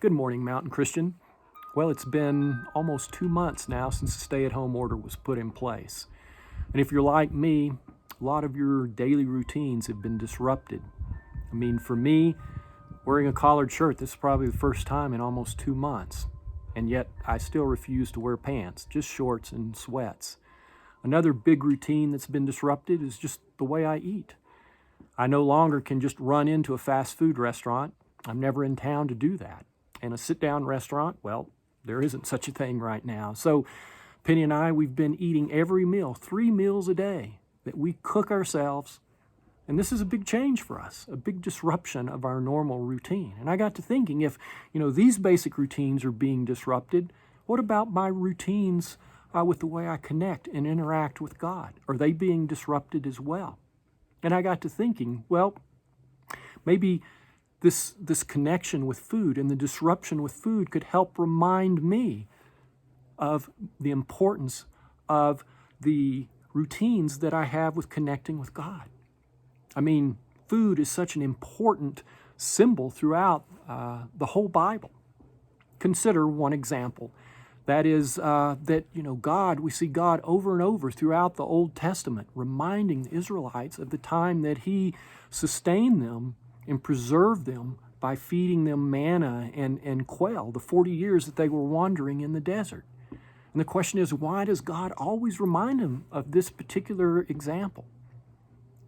Good morning, Mountain Christian. Well, it's been almost 2 months now since the stay-at-home order was put in place. And if you're like me, a lot of your daily routines have been disrupted. I mean, for me, wearing a collared shirt, this is probably the first time in almost 2 months. And yet, I still refuse to wear pants, just shorts and sweats. Another big routine that's been disrupted is just the way I eat. I no longer can just run into a fast food restaurant. I'm never in town to do that. And a sit-down restaurant, well, there isn't such a thing right now. So Penny and I, we've been eating every meal, 3 meals a day, that we cook ourselves. And this is a big change for us, a big disruption of our normal routine. And I got to thinking, if these basic routines are being disrupted, what about my routines with the way I connect and interact with God? Are they being disrupted as well? And I got to thinking, well, maybe this connection with food and the disruption with food could help remind me of the importance of the routines that I have with connecting with God. I mean, food is such an important symbol throughout the whole Bible. Consider one example. That is God, we see God over and over throughout the Old Testament, reminding the Israelites of the time that He sustained them and preserved them by feeding them manna and quail, the 40 years that they were wandering in the desert. And the question is, why does God always remind them of this particular example?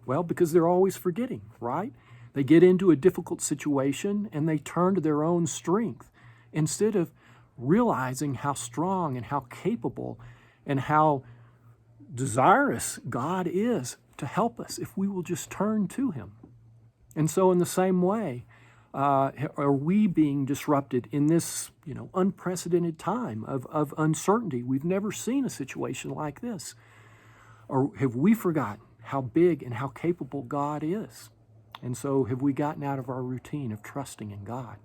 Well, because they're always forgetting, right? They get into a difficult situation and they turn to their own strength instead of realizing how strong and how capable and how desirous God is to help us if we will just turn to Him. And so in the same way, are we being disrupted in this unprecedented time of uncertainty? We've never seen a situation like this. Or have we forgotten how big and how capable God is? And so have we gotten out of our routine of trusting in God?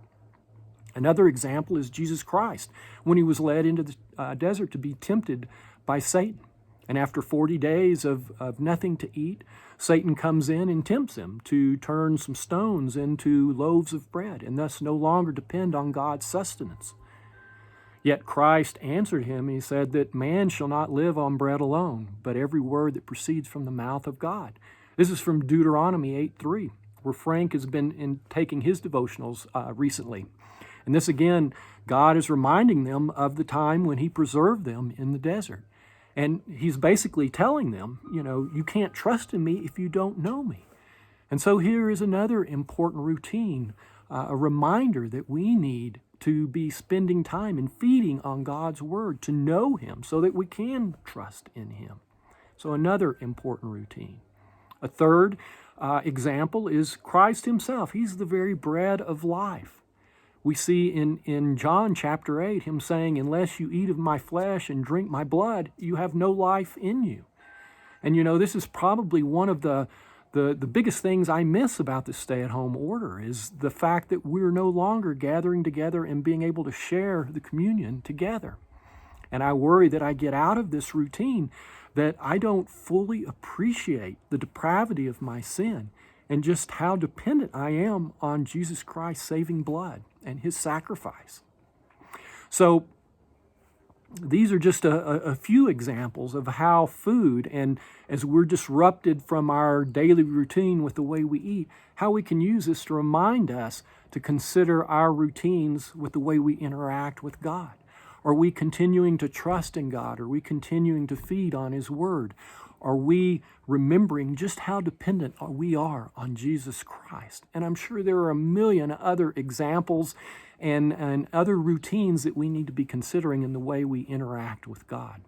Another example is Jesus Christ, when He was led into the desert to be tempted by Satan. And after 40 days of nothing to eat, Satan comes in and tempts Him to turn some stones into loaves of bread and thus no longer depend on God's sustenance. Yet Christ answered him, He said that man shall not live on bread alone, but every word that proceeds from the mouth of God. This is from Deuteronomy 8:3, where Frank has been taking his devotionals recently. And this again, God is reminding them of the time when He preserved them in the desert. And He's basically telling them, you can't trust in me if you don't know me. And so here is another important routine, a reminder that we need to be spending time and feeding on God's Word, to know Him so that we can trust in Him. So another important routine. A third example is Christ Himself. He's the very bread of life. We see in John chapter 8 Him saying, unless you eat of my flesh and drink my blood, you have no life in you. And this is probably one of the biggest things I miss about the stay-at-home order is the fact that we're no longer gathering together and being able to share the communion together. And I worry that I get out of this routine that I don't fully appreciate the depravity of my sin and just how dependent I am on Jesus Christ's saving blood and His sacrifice. So these are just a few examples of how food, and as we're disrupted from our daily routine with the way we eat, how we can use this to remind us to consider our routines with the way we interact with God. Are we continuing to trust in God? Are we continuing to feed on His Word? Are we remembering just how dependent we are on Jesus Christ? And I'm sure there are a million other examples and other routines that we need to be considering in the way we interact with God.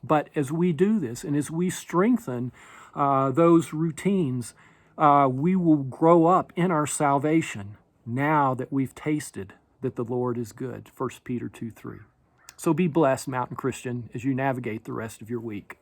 But as we do this and as we strengthen those routines, we will grow up in our salvation now that we've tasted that the Lord is good. 1 Peter 2:3. So be blessed, Mountain Christian, as you navigate the rest of your week.